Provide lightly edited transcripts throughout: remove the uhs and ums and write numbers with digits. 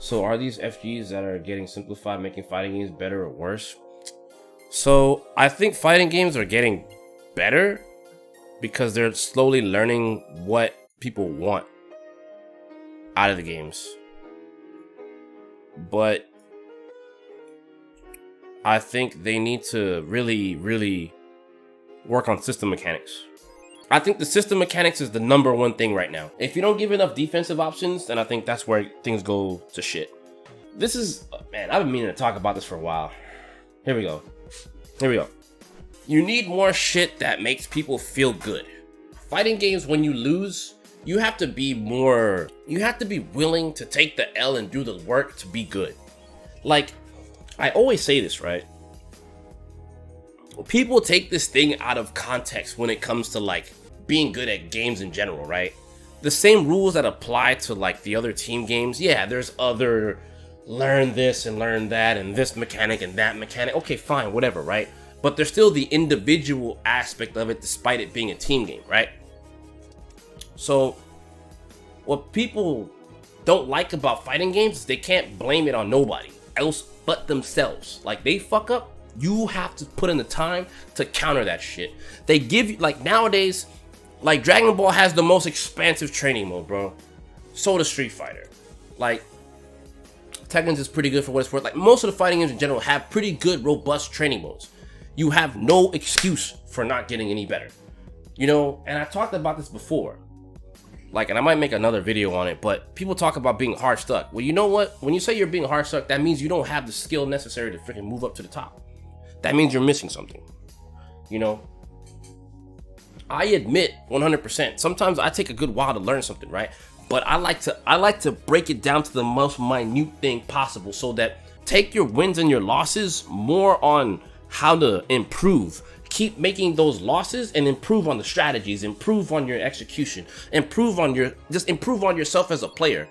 So are these FGs that are getting simplified making fighting games better or worse? So I think fighting games are getting better because they're slowly learning what people want out of the games. But I think they need to really work on system mechanics. I think the system mechanics is the number one thing right now. If you don't give enough defensive options, then I think that's where things go to shit. This is, man, I've been meaning to talk about this for a while. Here we go. You need more shit that makes people feel good. Fighting games, when you lose, you have to be willing to take the L and do the work to be good. Like, I always say this, right? People take this thing out of context when it comes to like being good at games in general, right? The same rules that apply to like the other team games. Yeah, there's other learn this and learn that and this mechanic and that mechanic. Okay, fine, whatever, right? But there's still the individual aspect of it despite it being a team game, right? So what people don't like about fighting games is they can't blame it on nobody else but themselves. Like, they fuck up, you have to put in the time to counter that shit. They give you, like, nowadays, like, Dragon Ball has the most expansive training mode, bro. So does Street Fighter. Like, Tekken's is pretty good for what it's worth. Like, most of the fighting games in general have pretty good, robust training modes. You have no excuse for not getting any better. You know, and I talked about this before. Like, and I might make another video on it, but people talk about being hard stuck. Well, you know what? When you say you're being hard stuck, that means you don't have the skill necessary to freaking move up to the top. That means you're missing something. You know? I admit 100%. Sometimes I take a good while to learn something, right? But I like to break it down to the most minute thing possible so that take your wins and your losses more on how to improve. Keep making those losses and improve on the strategies, improve on your execution, improve on yourself as a player.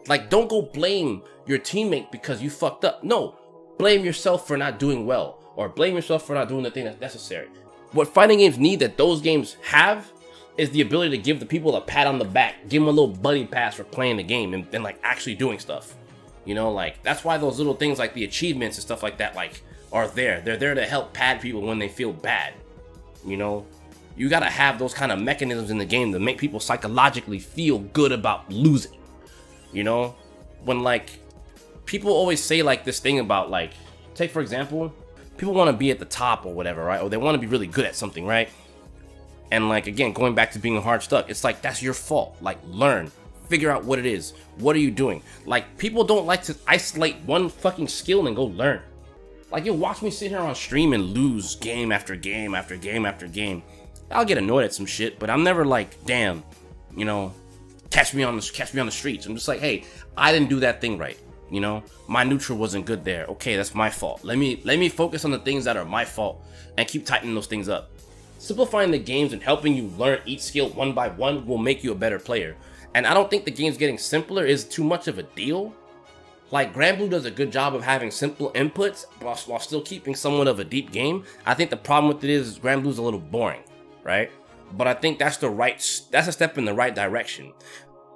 Like, don't go blame your teammate because you fucked up. No, blame yourself for not doing well or blame yourself for not doing the thing that's necessary. What fighting games need that those games have is the ability to give the people a pat on the back, give them a little buddy pass for playing the game and like actually doing stuff. You know, like, that's why those little things like the achievements and stuff like that, like, are there. They're there to help pad people when they feel bad. You know, you gotta have those kind of mechanisms in the game to make people psychologically feel good about losing. You know, when like people always say like this thing about like, take for example, people want to be at the top or whatever, right? Or they want to be really good at something, right? And like, again, going back to being hard stuck, it's like, that's your fault. Like, learn, figure out what it is. What are you doing? Like, people don't like to isolate one fucking skill and go learn. Like, you'll watch me sit here on stream and lose game after game after game after game. I'll get annoyed at some shit, but I'm never like, damn, you know, catch me on the streets. I'm just like, hey, I didn't do that thing right. You know, my neutral wasn't good there. Okay, that's my fault. Let me focus on the things that are my fault and keep tightening those things up. Simplifying the games and helping you learn each skill one by one will make you a better player. And I don't think the game's getting simpler is too much of a deal. Like, GranBlue does a good job of having simple inputs while still keeping somewhat of a deep game. I think the problem with it is GranBlue's a little boring, right? But I think that's a step in the right direction.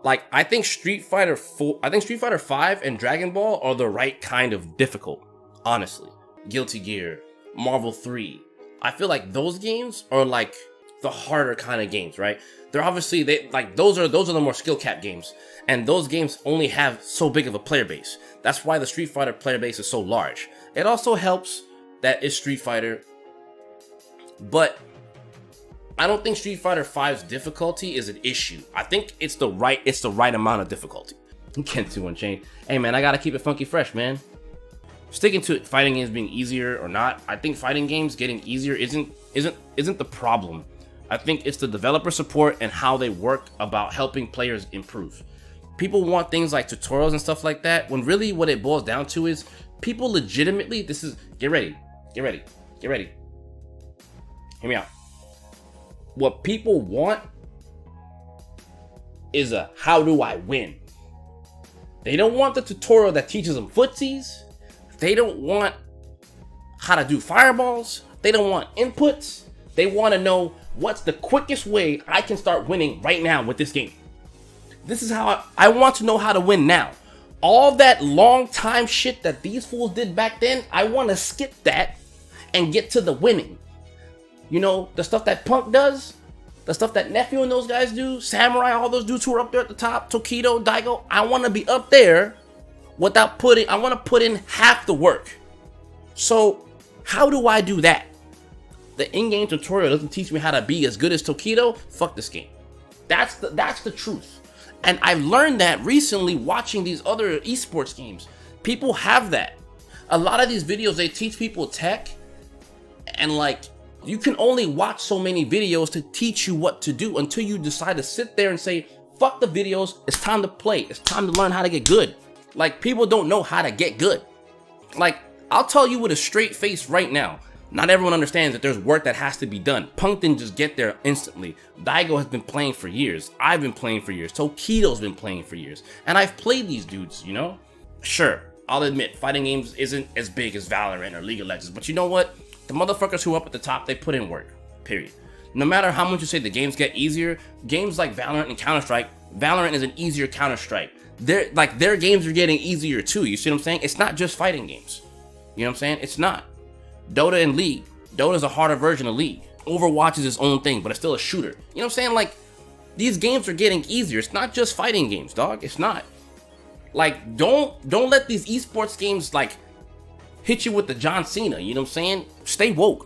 Like, I think Street Fighter 5 and Dragon Ball are the right kind of difficult, honestly. Guilty Gear, Marvel 3. I feel like those games are like the harder kind of games, right? They're obviously, those are the more skill cap games. And those games only have so big of a player base. That's why the Street Fighter player base is so large. It also helps that it's Street Fighter, but I don't think Street Fighter 5's difficulty is an issue. I think it's the right amount of difficulty. Kensou Unchained. Hey man, I gotta keep it funky fresh, man. Sticking to fighting games being easier or not, I think fighting games getting easier isn't the problem. I think it's the developer support and how they work about helping players improve. People want things like tutorials and stuff like that, when really what it boils down to is people legitimately, get ready. Hear me out. What people want is a how do I win. They don't want the tutorial that teaches them footsies. They don't want how to do fireballs. They don't want inputs. They want to know what's the quickest way I can start winning right now with this game. This is how I want to know how to win now. all that long time shit that these fools did back then, I want to skip that and get to the winning. You know, the stuff that Punk does, the stuff that Nephew and those guys do, Samurai, all those dudes who are up there at the top, Tokido, Daigo. I want to be up there without I want to put in half the work. So how do I do that? The in-game tutorial doesn't teach me how to be as good as Tokido. Fuck this game. That's the truth. And I've learned that recently watching these other esports games. People have that. A lot of these videos, they teach people tech, and like, you can only watch so many videos to teach you what to do until you decide to sit there and say, fuck the videos, it's time to play. It's time to learn how to get good. Like, people don't know how to get good. Like, I'll tell you with a straight face right now, not everyone understands that there's work that has to be done. Punk didn't just get there instantly. Daigo has been playing for years. I've been playing for years. Tokido's been playing for years. And I've played these dudes, you know? Sure, I'll admit, fighting games isn't as big as Valorant or League of Legends. But you know what? The motherfuckers who are up at the top, they put in work. Period. No matter how much you say the games get easier, games like Valorant and Counter-Strike, Valorant is an easier Counter-Strike. Their games are getting easier too, you see what I'm saying? It's not just fighting games. You know what I'm saying? It's not. Dota and League. Dota's a harder version of League. Overwatch is its own thing, but it's still a shooter. You know what I'm saying? Like, these games are getting easier. It's not just fighting games, dog. It's not. Like, don't let these esports games, like, hit you with the John Cena. You know what I'm saying? Stay woke.